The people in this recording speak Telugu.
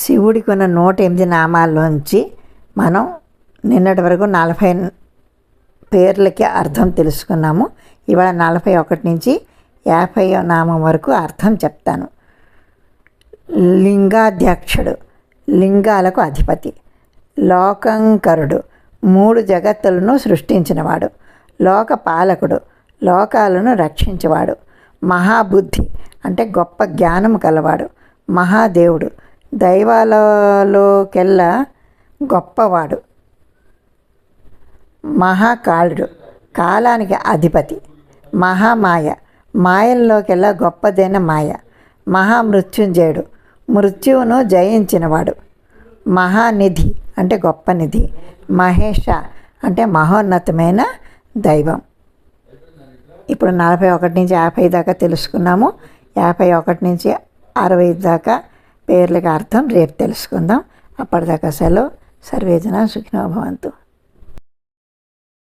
శివుడికి ఉన్న 108 నామాల్లోంచి మనం నిన్నటి వరకు 40 పేర్లకి అర్థం తెలుసుకున్నాము. ఇవాళ 41 నుంచి 50వ నామం వరకు అర్థం చెప్తాను. లింగాధ్యక్షుడు, లింగాలకు అధిపతి. లోకంకరుడు, 3 జగత్తులను సృష్టించినవాడు. లోకపాలకుడు, లోకాలను రక్షించేవాడు. మహాబుద్ధి అంటే గొప్ప జ్ఞానము కలవాడు. మహాదేవుడు, దైవాలలోకెల్లా గొప్పవాడు. మహాకాళుడు, కాలానికి అధిపతి. మహామాయ, మాయల్లోకెల్లా గొప్పదైన మాయ. మహామృత్యుంజయుడు, మృత్యువును జయించినవాడు. మహానిధి అంటే గొప్ప నిధి. మహేష అంటే మహోన్నతమైన దైవం. ఇప్పుడు 41 నుంచి 50 దాకా తెలుసుకున్నాము. 51 నుంచి 60 దాకా పేర్లకి అర్థం రేపు తెలుసుకుందాం. అప్పటిదాకా సెలవు. సర్వేజన సుఖినో భవంతు.